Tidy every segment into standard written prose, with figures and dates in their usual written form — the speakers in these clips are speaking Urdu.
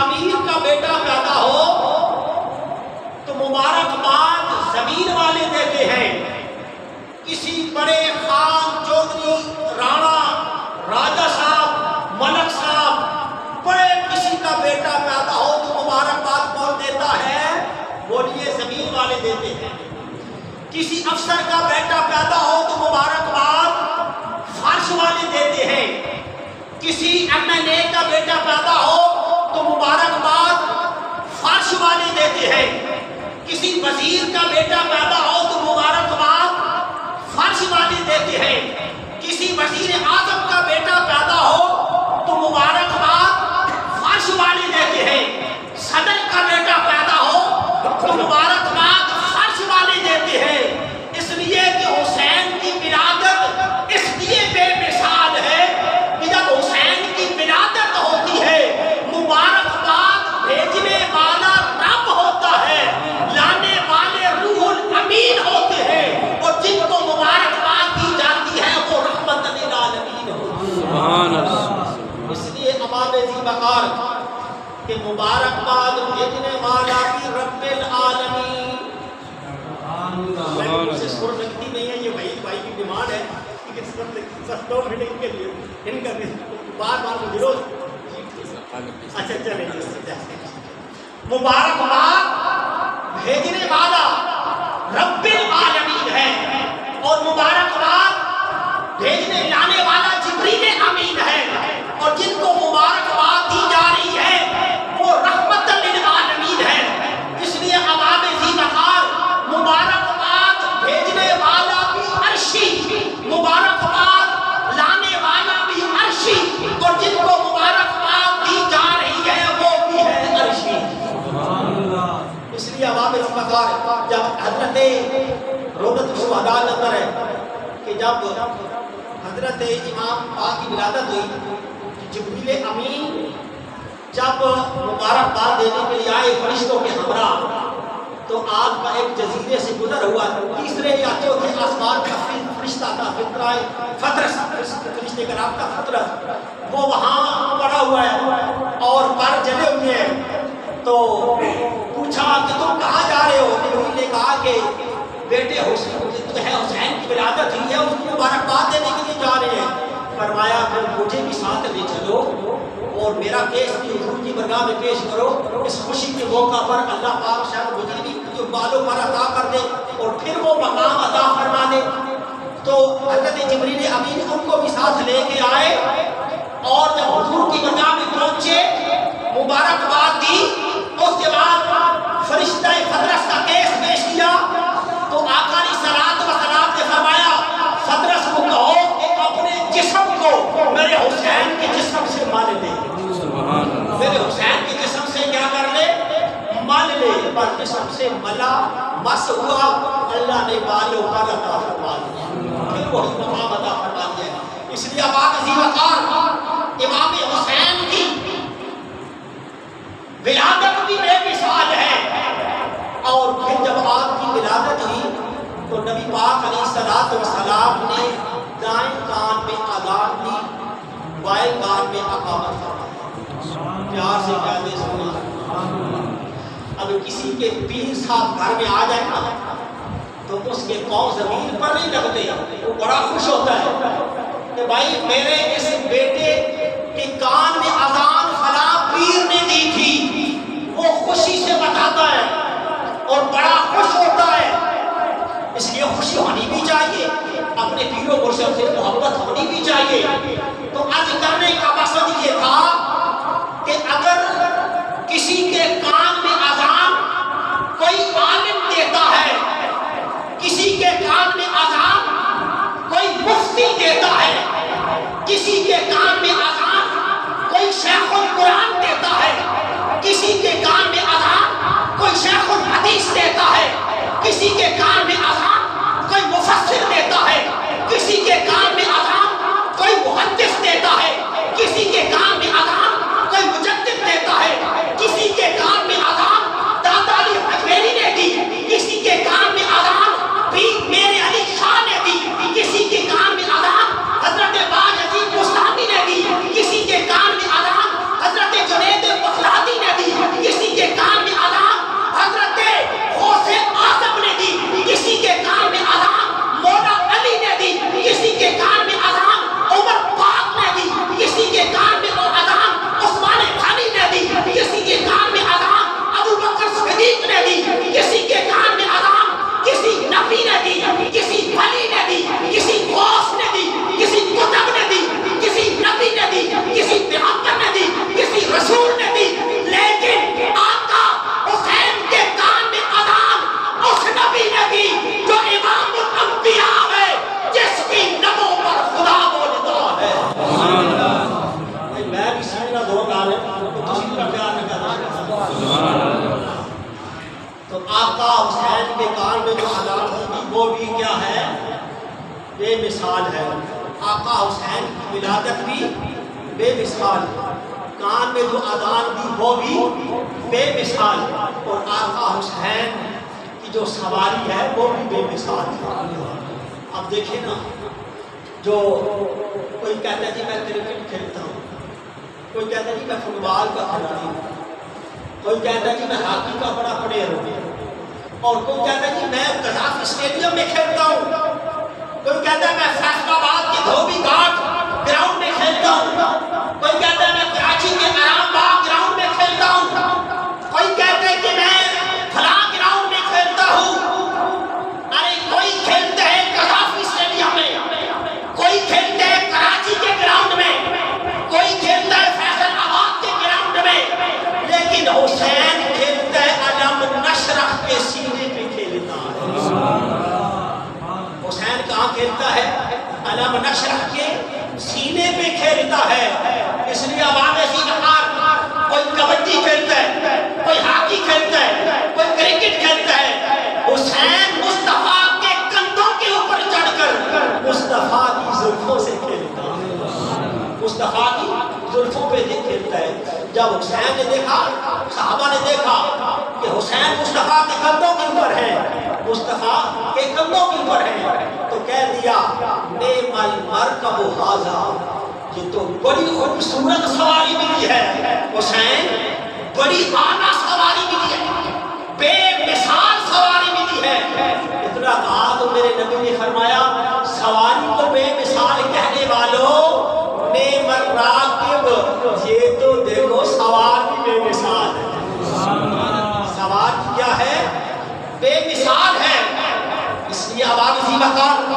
امیر کا بیٹا پیدا ہو تو مبارکباد زمین والے دیتے ہیں، کسی بڑے خان چودھری رانا راجہ صاحب ملک صاحب بڑے کسی کا بیٹا پیدا ہو تو مبارکباد کون دیتا ہے؟ بولیے زمین والے دیتے ہیں۔ کسی افسر کا بیٹا پیدا ہو تو مبارکباد فرش والے دیتے ہیں۔ کسی ایم این اے کا بیٹا پیدا ہو تو مبارکباد فرش والے دیتے ہیں۔ کسی وزیر کا بیٹا پیدا ہو تو مبارکباد فرش والے دیتے ہیں۔ کسی وزیر اعظم کا بیٹا پیدا ہو تو مبارکباد فرش والے دیتے ہیں۔ صدر کا بیٹا پیدا ہو تو مبارکباد فرش والے دیتے ہیں۔ اس لیے کہ حسین کی ولادت اس لیے بے مثال ہے کہ جب حسین کی ولادت ہوتی ہے مبارکباد بھیجنے والا رب ہوتا ہے، لانے والے روح الامین ہوتے ہیں، اور جن کو مبارکباد دی جاتی ہے وہ رحمت للعالمین ہوتی ہے۔ سبحان اللہ۔ اس لیے امام ذی بقار کہ مبارکباد بھیجنے والا بھی رب العالمین۔ سے سر لگتی نہیں ہے، یہ بھائی کی ڈیمانڈ ہے کہ 2 منٹ کے لیے ان کا بار بار مجھے اچھا چلیں مبارکباد بھیجنے والا رب العالمین ہے، اور مبارکباد بھیجنے لانے والا جبریل امین ہے، اور جن کو مبارکباد دی جا رہی ہے وہ رحمت للعالمین ہے۔ اس لیے امام ذی بقار مبارکباد بھیجنے والا بھی عرشی، مبارکباد لانے والا بھی عرشی، اور جن کو مبارکباد دی جا رہی ہے وہ بھی ہے عرشی۔ اس لیے امام ذی بقار جب حضرت روضۃ الشہداء اندر ہے کہ جب حضرت امام پاک کی ولادت ہوئی، جبریل امین جب مبارکباد دینے کے لیے آئے فرشتوں کے ہمراہ، تو آگ کا ایک جزیرے سے گزر ہوا، تیسرے یا چوتھے آسمان کا فرشتہ تھا، فطرس فرشتے کا نام تھا فطرس، وہ وہاں پڑا ہوا ہے اور پر جلے ہوئے ہیں۔ تو پوچھا کہ تم کہاں جا رہے ہو؟ جبریل نے کہا کہ بیٹے حسین کی ولادت ہوئی ہے، اس کو مبارکباد دینے کے لیے جا رہے ہیں۔ فرمایا پھر مجھے بھی ساتھ لے چلو اور میرا کیس بھی حضور کی بارگاہ میں پیش کرو، اس خوشی کے موقع پر اللہ پاک شاید مجھے بھی جو بالوں پر عطا کر دے اور پھر وہ مقام عطا فرما دے۔ تو حضرت جبریل امین ان کو بھی ساتھ لے کے آئے، اور جب حضور کی بارگاہ میں پہنچے مبارکباد دی، اس کے بعد فرشتہ فطرس کا کیس پیش کیا، تو آقا علیہ الصلوۃ والسلام نے فرمایا فطرس کو کہو کہ اپنے جسم کو میرے حسین کے جسم سے مل لے، میرے حسین کے جسم سے کیا کر لے؟ مل لے۔ پر جسم سے ملا مس ہوا، اللہ نے بالوں پر عطا فرما دیا، پھر وہی مقام عطا فرما دیا۔ اس لیے امام ذی بقار امام حسین کی ولادت بھی بے مثال ہے، اور پھر جب آپ کی ولادت ہوئی تو نبی پاک علیہ الصلوۃ والسلام نے دائیں کان میں اذان دی، بائیں کان میں اقامت فرمائی۔ پیار سے کہتے سنا، اب کسی کے پیر صاحب گھر میں آ جائے نا تو اس کے پاؤں زمین پر نہیں لگتے، وہ بڑا خوش ہوتا ہے کہ بھائی میرے اس بیٹے کے کان میں اذان فلاں پیر نے دی تھی، وہ خوشی سے بتاتا ہے اور بڑا خوش ہوتا ہے۔ اس لیے خوشی ہونی بھی چاہیے، اپنے پیر و مرشد سے محبت ہونی بھی چاہیے۔ تو عرض کرنے کا مقصد یہ تھا کہ اگر کسی کے کان میں اذان کوئی عالم دیتا ہے، کسی کے کان میں اذان کوئی مفتی دیتا ہے، کسی کے کان میں اذان کوئی شیخ القرآن دیتا ہے، کسی کے کان میں اذان کوئی شیخ الحدیث دیتا ہے، کسی کے کان میں اذان کوئی مفسر دیتا ہے، کسی کے کان میں اذان کوئی محدث دیتا ہے، کسی کے کان میں اذان کوئی مجدد دیتا ہے، کسی کے کان میں اذان دادا علی اجمیری نے دی، کسی کے کان میں اذان بھی میرے علی شاہ نے دی، کسی کے کان میں اذان حضرت باج عظیم مستانی نے دی، نبی نے دی، کسی ولی نے دی، کسی غوث نے دی، کسی کتب نے دی، کسی نبی نے دی، کسی پیغمبر نے دی، کسی رسول نے دی، لیکن آقا حسین کے کان میں اذان اس نبی نے دی جو امام الانبیاء ہے، جس کی نموں پر خدا بولتا ہے۔ میں بھی سمجھنا دور ڈال ہے تو کسی کا پیار نہ کرنا۔ تو آقا حسین کے کان میں جو اذان ہوگی وہ بھی کیا ہے؟ بے مثال ہے۔ آقا حسین کی ولادت بھی بے مثال، کان میں جو اذان دی وہ بھی بے مثال، اور آقا حسین کی جو سواری ہے وہ بھی بے مثال ہے۔ اب دیکھیں نا، جو کوئی کہتا ہے جی میں کرکٹ کھیلتا ہوں، کوئی کہتا ہے جی میں فٹ بال کا کھلاڑی ہوں، کوئی کہتا ہے جی میں ہاکی کا بڑا پلیئر ہوں، اور کوئی کہتا ہے جی میں قذافی اسٹیڈیم میں کھیلتا ہوں، کوئی کہتا ہے میں فیصل آباد کے دھوبی گھاٹ گراؤنڈ میں کھیلتا ہوں، کوئی کہتا ہے میں کراچی کے آرام باغ گراؤنڈ میں کھیلتا ہوں، کوئی کہتا ہے کہ میں فلاں گراؤنڈ میں کھیلتا ہوں۔ ارے کوئی کھیلتا ہے قذافی اسٹیڈیم میں، کوئی کھیلتا ہے کراچی کے گراؤنڈ میں، کوئی کھیلتا ہے فیصل آباد کے گراؤنڈ میں، لیکن حسین کھیلتا ہے علم نشرح کے سینے پہ کھیلتا ہے۔ حسین کہاں کھیلتا ہے؟ علم نشرح کے سینے پہ کھیلتا ہے۔ اس لیے عوام سینہار کوئی کبڈی کھیلتا ہے، کوئی ہاکی کھیلتا ہے، کوئی کرکٹ کھیلتا ہے، حسین مصطفیٰ کے کندھوں کے اوپر چڑھ کر مصطفیٰ کی زلفوں سے کھیلتا ہے، مصطفیٰ کی زلفوں پہ کھیلتا ہے۔ جب حسین نے دیکھا، صحابہ نے دیکھا کہ حسین مصطفیٰ کے کندھوں کے اوپر ہے، مصطفیٰ کے کندھوں کے اوپر ہے، تو کہہ دیا نعم المرکب ھذا، یہ تو بڑی خوبصورت سواری ملی ہے حسین، بڑی اعلیٰ سواری ملی ہے، بے مثال سواری ملی ہے۔ اتنا کہا تو میرے نبی نے فرمایا سواری کو بے مثال کہنے والوں نعم الراکب، یہ تو دیکھو سوار بھی بے مثال ہے۔ سوار کیا ہے؟ بے مثال ہے۔ اس لیے عوام ذی وقار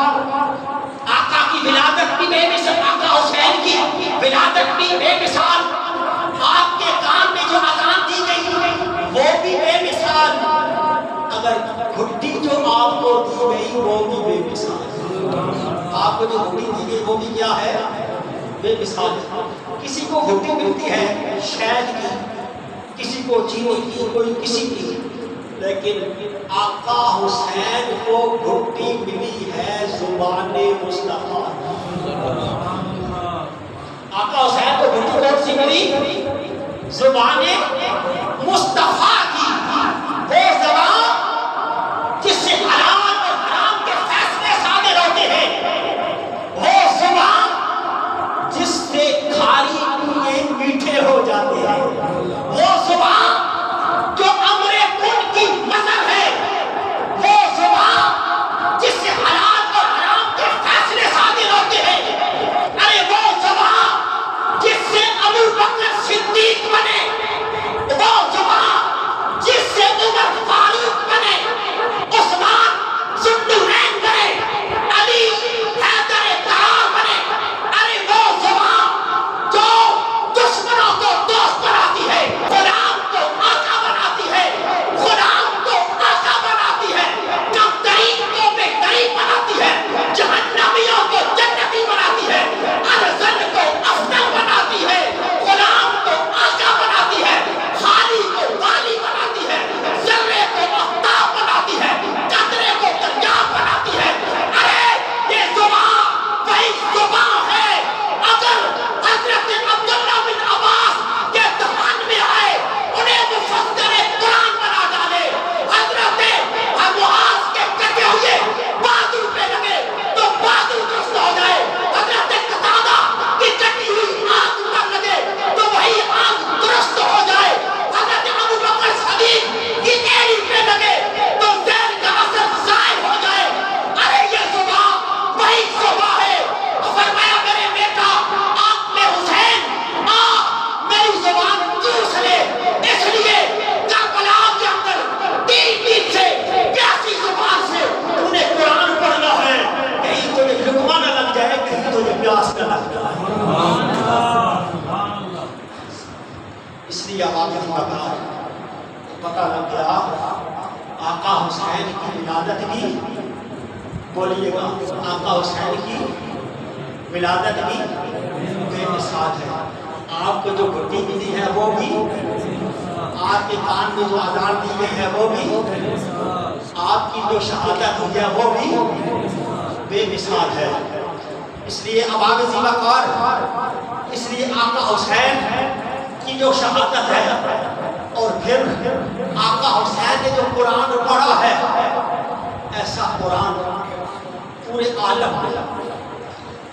آقا کی ولادت بھی بے مثال، آقا حسین کی ولادت بھی بے مثال، آپ کے کان میں جو اذان دی گئی وہ بھی بے مثال، اگر گھٹی جو آپ کو دی گئی وہ بھی بے مثال، آپ کو جو گھٹی دی گئی وہ بھی کیا ہے؟ بے مثال۔ کسی کو گھٹی ملتی ہے شہد کی، کسی کو چینی کی، کوئی کسی کی، لیکن آقا حسین کو گھٹی ملی ہے زبان مصطفیٰ۔ آقا حسین کو گھٹی کون سی ملی؟ زبان مصطفیٰ کی، وہ زبان جس سے حلال اور حرام کے فیصلے صادر ہوتے ہیں، وہ زبان جس سے کھاری پیے میٹھے ہو جاتے ہیں، وہ زبان جو امر کن کی مذہب ہے، وہ زبان جس سے حلال اور حرام کے فیصلے صادر ہوتے ہیں، ارے وہ زبان جس سے ابو بکر صدیق بنے، وہ زبان بولیے گا آقا حسین کی ولادت بھی بے مثال ہے. آپ کو جو گھٹی ملی ہے وہ بھی، آپ کے کان میں جو آزار دی گئی ہے وہ بھی، آپ کی جو شہادت ہوئی ہے وہ بھی بے مثال ہے. اس لیے اباب ذی وقار، اس لیے آقا حسین کی جو شہادت ہے اور پھر آقا حسین نے جو قرآن پڑھا ہے، ایسا قرآن پورے عالم میں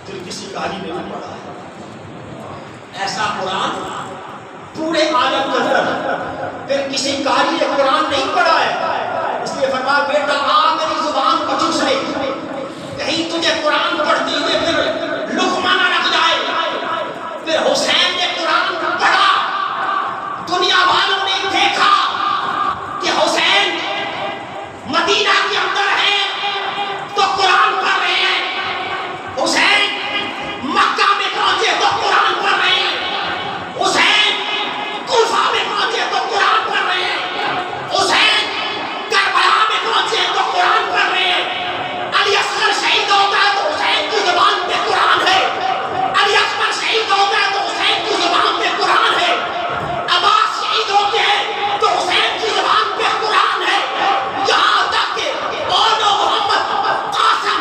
پھر کسی قاری نے نہیں پڑھا ہے. ایسا قرآن پورے عالم کے اندر پھر کسی قاری نے قرآن نہیں پڑھا ہے. اس لیے فرمایا بیٹا آ میری زبان کو چوس لے، کہیں تجھے قرآن پڑھتے ہوئے پھر لقمہ نہ رکھ جائے. پھر حسین نے قرآن پڑھا، دنیا والوں نے دیکھا کہ حسین مدینہ کے اندر ہے تو قرآن پڑھ رہے ہیں، حسین مکہ میں پہنچے تو قرآن پڑھ رہے ہیں، حسین کوفہ میں پہنچے تو قرآن پڑھ رہے ہیں، حسین کربلا میں پہنچے تو قرآن پڑھ رہے ہیں. علی اصغر شہید ہوتا ہے تو حسین کی زبان پہ قرآن ہے، علی اکبر شہید ہوتا ہے تو حسین کی زبان پہ قرآن ہے، عباس شہید ہوتے ہیں تو حسین کی زبان پہ قرآن ہے. یہاں تک کہ اولو محمد قاسم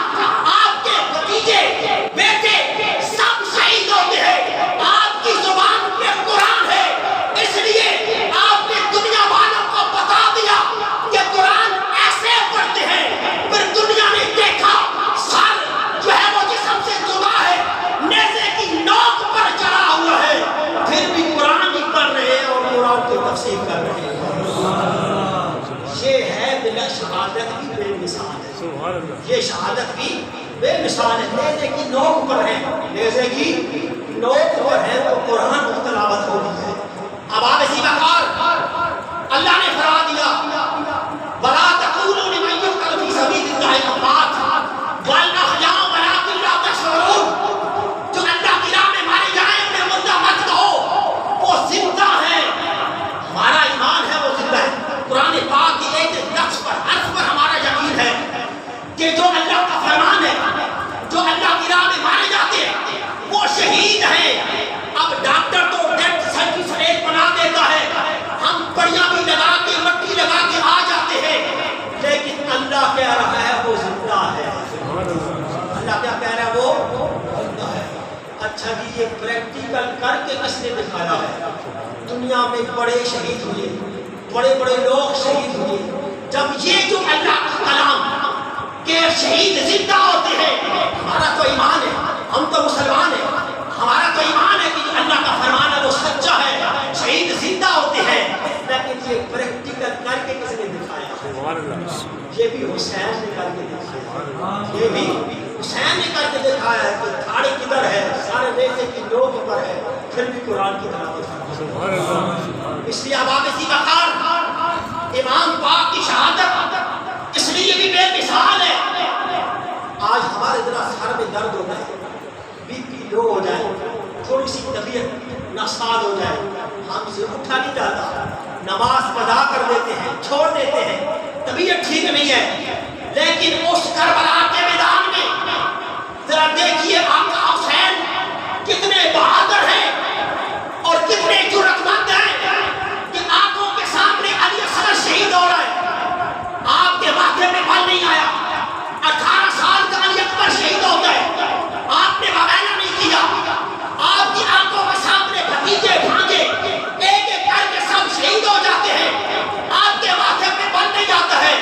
آپ کے بھتیجے بیٹے سب شہید ہوتے ہیں، آپ کی زبان پہ قرآن ہے. اس لیے آپ نے دنیا والوں کو بتا دیا کہ قرآن ایسے پڑھتے ہیں. پھر دنیا نے دیکھا سر جو ہے وہ جسم سے جدا ہے، نیزے کی نوک پر چڑھا ہوا ہے، پھر بھی قرآن ہی پڑھ رہے ہیں اور قرآن کی تفسیر کر رہے ہیں. یہ ہے بلا شہادت کی بے مثال ہے، یہ شہادت کی بے مثال ہے. نیزے کی نوک پر ہے، نیزے کی نوک پر ہے تو قرآن کی تلاوت ہو رہی ہے. اباب ذی وقار اللہ نے فرما دیا وَلَا تَقُولُوا لِمَن يُقْتَلُ فِي سَبِيلِ اللَّهِ أَمْوَاتٌ بَلْ أَحْيَاءٌ وَلَٰكِن لَّا تَشْعُرُونَ. جو اللہ کی راہ میں مارے جائیں انہیں مردہ مت کہو، وہ زندہ ہیں. ہمارا ایمان ہے وہ زندہ ہے. قرآن پاک کی ایک لفظ پر حرف پر ہمارا یقین ہے کہ جو اللہ کا فرمان ہے، جو اللہ کی راہ میں مارے جاتے ہیں وہ شہید ہیں. اب ڈاکٹر تو ڈیتھ سرٹیفکیٹ بنا دیتا ہے، ہم پڑیاں بھی لگا کے مٹی لگا کے آ جاتے ہیں، لیکن اللہ کہہ رہا ہے وہ زندہ ہے. اللہ کیا کہہ رہا ہے وہ زندہ ہے. اچھا جی یہ پریکٹیکل کر کے کس نے دکھایا ہے؟ دنیا میں بڑے شہید ہوئے، بڑے بڑے لوگ شہید ہوئے. جب یہ جو اللہ کا کلام کہ شہید زندہ ہوتے ہیں، ہمارا تو ایمان ہے، ہم تو مسلمان ہیں، ہمارا تو ایمان ہے کہ اللہ کا فرمان ہے وہ سچا ہے، شہید زندہ ہوتے ہیں. لیکن یہ پریکٹیکل کر کے کس نے دکھایا؟ یہ بھی حسین نے کر کے دکھایا، یہ بھی حسین نے کر کے دکھایا ہے کہ دھاڑی کدھر ہے، سارے نیزے کی نوک پر ہے، پھر بھی قرآن کی تلاوت. اس لیے اباب ذی وقار امام پاک کی شہادت اس لیے بھی بے مثال ہے. آج ہمارے ذرا سر میں درد ہوتا ہے، بی پی لو ہو جائے، تھوڑی سی طبیعت ناساز ہو جائے، ہم سے اٹھا نہیں جاتا، نماز قضا کر دیتے ہیں، چھوڑ دیتے ہیں، طبیعت ٹھیک نہیں ہے. لیکن اس کربلا کے میدان میں ذرا دیکھیے آقا حسین کتنے بہادر ہیں اور کتنے جرأت مند ہیں کہ آنکھوں کے سامنے علی اصغر شہید ہو رہا ہے، آپ کے ماتھے میں بل نہیں آیا. 18 سال کا علی اکبر شہید ہوتا ہے، آپ نے وغیرہ نہیں کیا. آپ کی آنکھوں کے سامنے بھتیجے بھانجے ایک ایک کر کے سب شہید ہو جاتے ہیں، آپ کے ماتھے پہ بل نہیں جاتا ہے.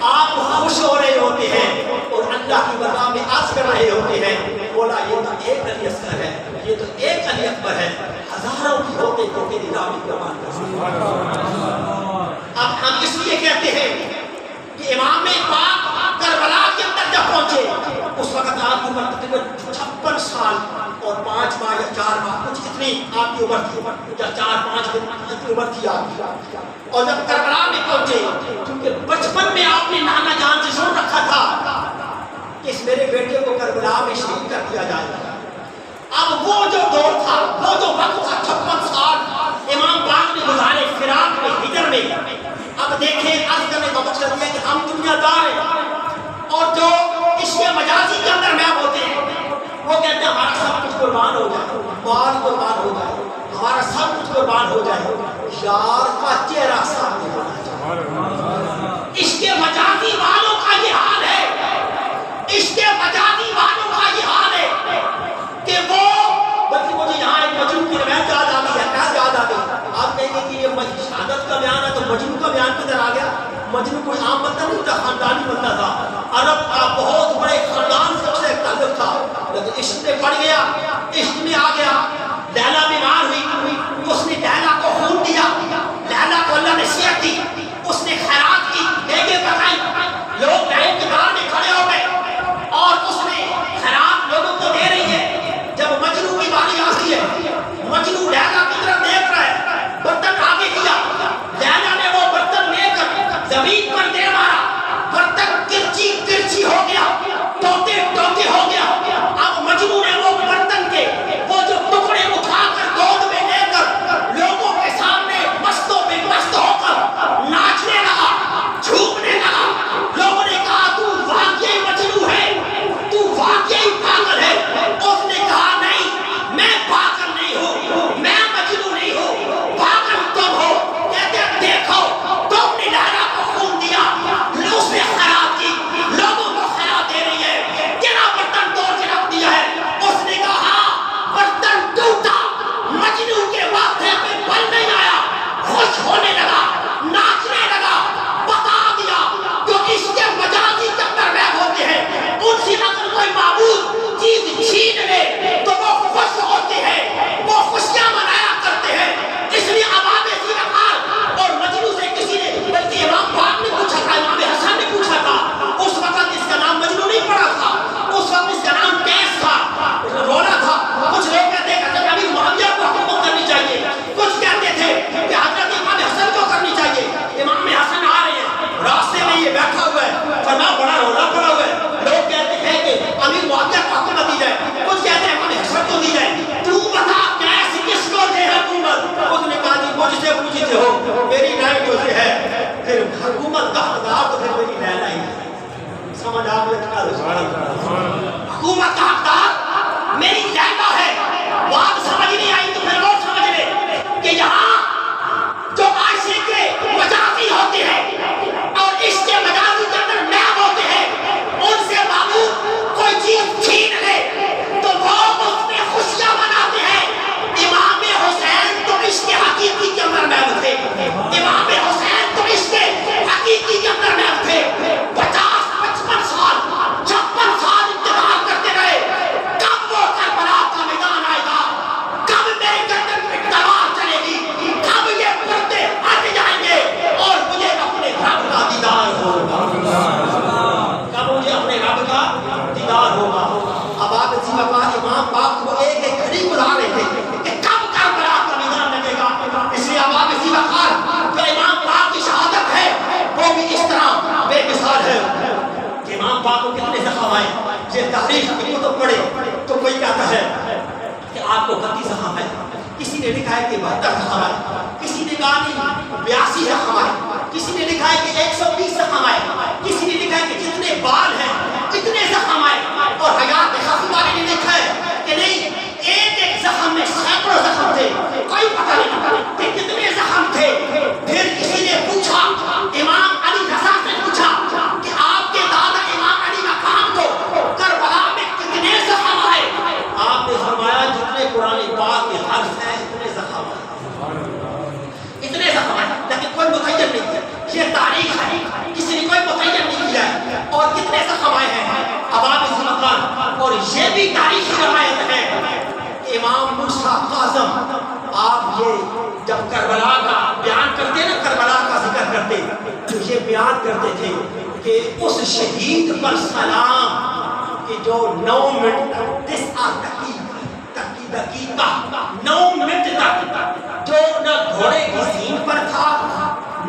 آپ خوش ہو رہے ہوتے ہیں اور اللہ کی بارگاہ میں عرض کر رہے ہوتے ہیں بولا یہ تو ایک علی اصغر ہے، یہ تو ایک علی اکبر ہے، ہزاروں کی ہوتے ہوتے نظام قربان کر. اب ہم اس لیے کہتے ہیں کہ امام پاک کربلا کے اندر جب پہنچے اس وقت آپ کی عمر تقریباً 56 سال اور 5 ماہ یا 4 ماہ کچھ اتنی آپ کی عمر تھی، یا 4-5 دن کی عمر تھی آپ کی. اور جب کربلا میں پہنچے، کیونکہ بچپن میں آپ نے نانا جان سے سن رکھا تھا کہ اس میرے بیٹے کو کربلا میں شہید کر دیا جائے گا. اب وہ جو دور تھا، وہ جو وقت تھا، 56 سال امام پاک نے گزارے فراق میں، ہجر میں. اب دیکھیں عرض کرنے کا مقصد یہ ہے کہ ہم دنیا دار ہیں اور جو اس قربان ہو جائے، مال قربان ہو جائے، ہمارا سب کچھ قربان ہو جائے، یار کا چہرہ سامنے ہونا چاہیے۔ عشق مجازی والوں کا یہ حال ہے، عشق مجازی والوں کا یہ حال ہے کہ وہ بلکہ مجھے یہاں ایک مجنون کی روایت یاد آ گئی ہے، کیا یاد آ گئی؟ آپ کہیں گے کہ یہ شہادت کا بیان ہے تو مجنون کا بیان کدھر آ گیا؟ مجنون کوئی عام بندہ نہیں تھا، خاندانی بندہ تھا، عرب کا بہت بڑے خاندان سے اسے تعلق تھا، لیکن عشق میں پڑ گیا، عشق میں آ گیا، لیلا بیمار ہوئی، اس نے لیلا کو خون دیا، لیلا کو اللہ نے صحت دی، اس نے خیرات کی، دیگیں پکائی، لوگ لائن کے دار میں کھڑے ہو گئے اور اس نے خیرات لوگوں کو دے رہی ہے۔ جب مجنون کی باری آتی ہے، مجنون لیلا کی طرف دیکھ رہا ہے، برتن آگے کیا، لیلا نے وہ برتن لے کر زمین پر دے مارا، برتن کرچی کرچی ہو گیا، ٹوٹے ٹوٹے ہو گیا۔ اب مجنون نے وہ برتن کے وہ جو ٹکڑے اٹھا کر گود میں لے کر لوگوں کے سامنے مستوں میں مست ہو کر ناچنے لگا، جھومنے لگا۔ لوگوں نے کہا تو واقعی مجنون ہے، تو واقعی پاگل ہے۔ اس نے کہا نہیں، میں پاگل نہیں ہوں، میں مجنون نہیں ہوں، پاگل تم ہو۔ کہتے ہیں دیکھو تم نے لیلا کو خون دیا، اس نے خیرات کی، لوگوں کو خیرات دے رہی ہے، تیرا برتن توڑ کے رکھ دیا ہے۔ اس نے کہا برتن ٹوٹا، مجنون کے ماتھے پہ بل نہیں آیا، خوش ہونے لگا، ناچنے لگا، بتا دیا جو عشق مجازی کے اندر غائب ہوتے ہیں، ان سے اگر کوئی معبود چیز چھین لے تو وہ خوش ہوتے ہیں، وہ خوشیاں منایا کرتے ہیں۔ اس لیے عوام زیرکار اور مجنون سے کسی نے، بلکہ امام پاک نے پوچھا تھا، امام حسن نے پوچھا تھا، اس وقت اس کا نام مجنون نہیں پڑا تھا، اس وقت اس کا نام قیس تھا، رونا تھا۔ کچھ لوگ کہتے ہیں کہ ابھی معاویہ کو حکومت کرنی چاہیے، کچھ کہتے تھے کہ حضرت امام حسن کو کرنی چاہیے۔ امام حسن آ رہے ہیں، راستے میں یہ بیٹھا ہوا ہے، فرما بڑا رونا پڑا ہوا ہے۔ لوگ کہتے ہیں کہ امیر معاویہ کو حکومت دی جائے، کچھ کہتے ہیں امام حسن کو دی جائے، تو بتا قیس کس کو دے حکومت؟ اس نے کہا جی مجھ سے پوچھتے ہو، میری رائے جو سے ہے، پھر حکومت کا حقدار تو پھر میری لیلا ہی ہے۔ سمجھ آ گیا؟ حکومت کا حقدار میری لیلا ہے۔ بات سمجھ نہیں آئی تو پھر اور سمجھ لے کہ یہاں جو عاشق کے مجازی ہوتے ہیں اور عشق کے مجازی کے اندر نیاب ہوتے ہیں، ان سے معبود کوئی چیز چھین لے تو وہ اس میں خوشیاں مناتے ہیں۔ امام حسین تو عشق حقیقی کے اندر نیاب تھے، امام حسین تو عشق حقیقی کے اندر نیاب تھے۔ 50 55 سال 56 سال انتظار کرتے رہے، کب وہ کربلا کا میدان آئے گا، کب میرے گردن پہ تلوار چلے گی، کب یہ پردے ہٹ جائیں گے اور مجھے اپنے رب کا دیدار ہوگا، کب مجھے اپنے رب کا دیدار ہوگا۔ اب آپ اسی وقت امام پاک کو ایک ایک گھڑی بلا رہے تھے کہ کب کربلا کا میدان لگے گا۔ اس لیے اب آپ اسی وقت جو امام پاک کی شہادت ہے وہ بھی اس طرح بے مثال ہے کہ امام پاک کو کتنے زخم آئے۔ یہ تاریخ کی کتب پڑھے تو کوئی کہتا ہے کہ آپ کو 31 زخم آئے، کسی نے لکھا ہے کہ 72 زخم آئے، کسی نے کہا نہیں 82 زخم آئے، کسی نے لکھا ہے کہ 120 زخم آئے، کسی نے لکھا ہے کہ جتنے بال ہیں اتنے زخم آئے، اور حیات خفی والے نے لکھا ہے کہ نہیں ایک ایک زخم میں سینکڑوں زخم تھے، کوئی پتہ نہیں کہ کتنے زخم تھے۔ پھر کسی نے پوچھا، امام علی رضا سے پوچھا کہ آپ کے دادا امام علی مقام کو کربلا میں کتنے زخم آئے؟ آپ نے فرمایا جتنے قرآن پاک کے حرف ہیں اتنے زخم آئے، اتنے زخم آئے، لیکن کوئی متعین نہیں کیا۔ یہ تاریخ ہے، کسی نے کوئی متعین نہیں کیا ہے اور کتنے زخم آئے ہیں۔ اب آپ اس مقام اور یہ بھی تاریخی روایت ہے کہ امام موسیٰ کاظم آپ یہ جب کربلا کا بیان کرتے نا، کربلا کا ذکر کرتے تو یہ بیان کرتے تھے کہ اس شہید پر سلام کہ جو 9 منٹ 9 منٹ تک جو نہ گھوڑے کی زین پر تھا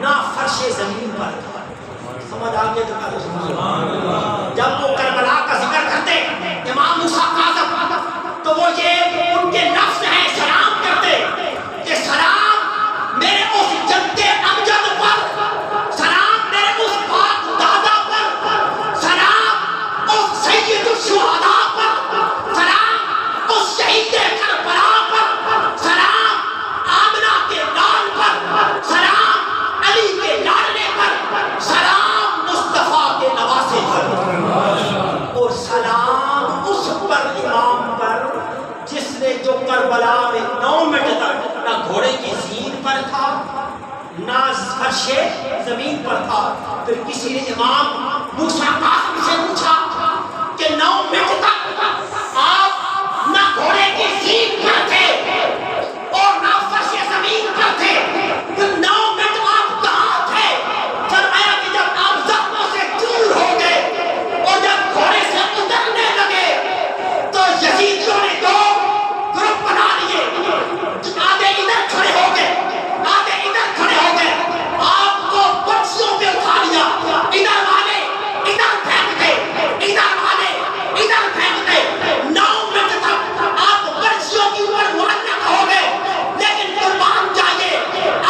نہ فرش زمین پر تھا۔ سمجھ آ گیا تو جب وہ کربلا کا ذکر کرتے امام موسیٰ کاظم تو وہ یہ ان کے لفظ ہیں سلام کرتے کہ سلام میرے اس جد امجد پر، سلام میرے اس پاک دادا پر، سلام اس سید الشہداء پر، سلام اس شہید فرش زمین پر تھا. پھر کسی نے امام موسیٰ قاسم سے پوچھا کہ 9 منٹ تک آپ نہ گھوڑے کی سیٹ پر تھے اور نہ فرش زمین پر تھے, پھر 9 منٹ آپ کہاں تھے؟ فرمایا کہ جب آپ زخموں سے چور ہو گئے اور جب گھوڑے سے اترنے لگے تو یزیدیوں نے 2 گروپ بنا لیے, آدھے ادھر کھڑے ہو گئے, آدھے ادھر کھڑے ہو گئے, آپ کو برچیوں پہ اٹھا لیا, ادھر والے ادھر پھینک دے, ادھر والے ادھر پھینک دے. 9 منٹ تک آپ برچیوں کی اوپر معلق ہو گئے, لیکن قربان جائیے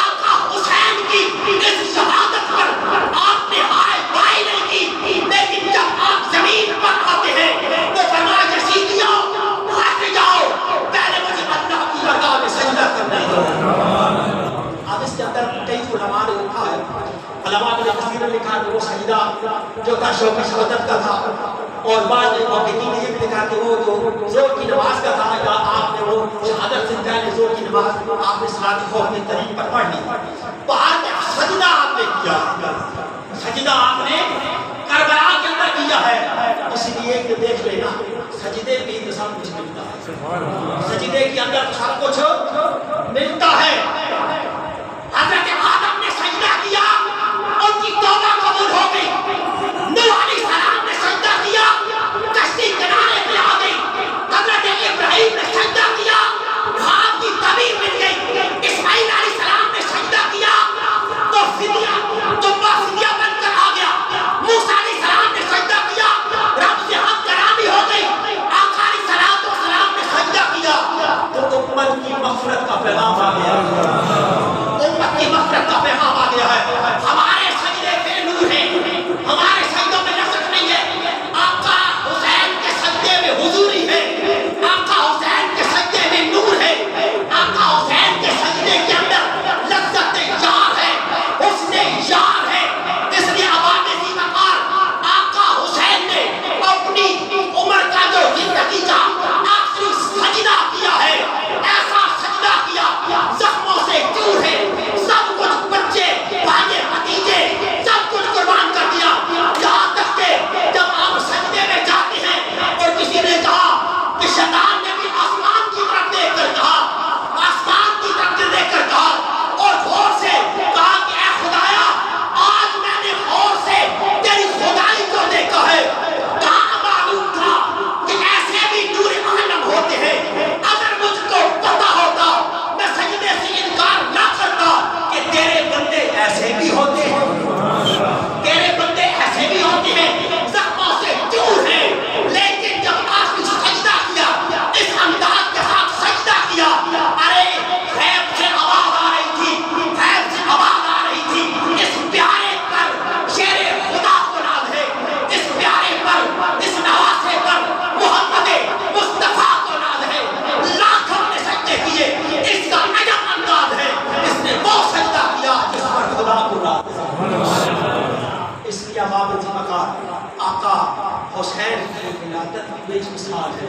آقا حسین کی اس شہادت پر آپ نے ہائے بھائی نہیں کی, لیکن جب آپ زمین پر آتے ہیں تو فرمایا یزیدیوں ہٹ جاؤ, پہلے مجھے اللہ کی رضا میں سجدہ کرنا ہے. اب اس کے اندر کئی علماء نے لکھا ہے, علماء نے کثیر نے لکھا کہ وہ سجدہ جو تھا شوق شہادت کا تھا, اور بعض محققین نے یہ بھی لکھا کہ وہ جو زور کی نماز کا تھا, یا آپ نے وہ شہادت سے پہلے زور کی نماز آپ نے صلاۃ خوف کے طریق پر پڑھ لی. باہر میں سجدہ آپ نے کیا, سجدہ آپ نے کربلا کے اندر کیا ہے. اس لیے کہ دیکھ لینا سجدے میں تو سب کچھ ملتا ہے, سجدے کے اندر سب کچھ ملتا ہے. حضرت آدم نے سجدہ کیا, ان کی توبہ قبول ہو گئی. نوح علیہ السلام نے سجدہ کیا, کشتی کنارے پہ آ گئی. حضرت ابراہیم نے سجدہ کیا, ہاتھ کی تعبیر مل گئی. اسماعیل علیہ السلام نے سجدہ کیا تو فدیہ دمبا فدیہ بن کر آ گیا. موسیٰ علیہ السلام نے سجدہ کیا, رب سے حق کرامی ہو گئی. آقا علیہ السلام نے سجدہ کیا تو امت کی مغفرت کا پیغام آ گیا, امت کی مغفرت کا پیغام آ گیا ہے. ہمارے سجدے بے نور ہیں, ہمارے سجدوں میں لذت نہیں ہے. آقا حسین کے سجدے میں حضوری ہے, آقا حسین کے سجدے میں نور ہے, آقا حسین کے سجدے کے اندر لذت یار ہے, حسن یار ہے. اس لیے عوام ذی وقار آقا حسین نے اپنی عمر کا جو زندگی کا آخری سجدہ کیا ہے, ایسا سجدہ کیا زخموں سے دور ہے, سب کچھ بچے بھائی بھتیجے سب کچھ قربان کر دیا. یہاں تک کہ جب آپ سجدے میں جاتے ہیں اور کسی نے کہا کہ شیطان نے بھی آسمان کی طرف دیکھ کر کہا, آسمان کی طرف دیکھ کر کہا اور غور سے کہا کہ اے خدایا آج میں نے غور سے تیری خدائی کو دیکھا ہے. کہاں معلوم تھا کہ ایسے بھی نور عالم ہوتے ہیں. اگر مجھ کو پتا ہوتا میں سجدے سے انکار نہ کرتا کہ تیرے بندے ایسے بھی ہوتے ہیں, تیرے بندے ایسے بھی ہوتے ہیں, زخموں سے دور ہیں. لیکن جب آپ نے سجدہ کیا, اس انداز کے ساتھ سجدہ کیا, ارے غیب سے آواز آ رہی تھی, غیب سے آواز آ رہی تھی, اس پیارے پر شیر خدا کو ناز ہے, اس پیارے پر اس نواسے پر محمد مصطفیٰ کو ناز ہے. لاکھوں نے سجدے کیے, اس کا عجب انداز ہے, اس نے وہ سجدہ کیا جس پر خدا کو ناز ہے. اس لیے عوام ذی وقار آقا حسین کی ولادت بھی بے مثال ہے,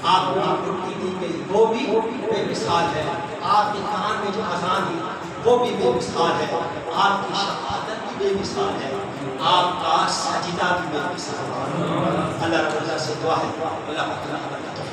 آپ کو چھٹی دی گئی وہ بھی بے مثال ہے, آپ کے کان میں جو اذان دی وہ بھی بے مثال ہے, آپ کی شہادت بھی بے مثال ہے, آپ کا سجدہ بھی بے مثال ہے. اللہ رب اللہ سے دعا ہے, اللہ تعالیٰ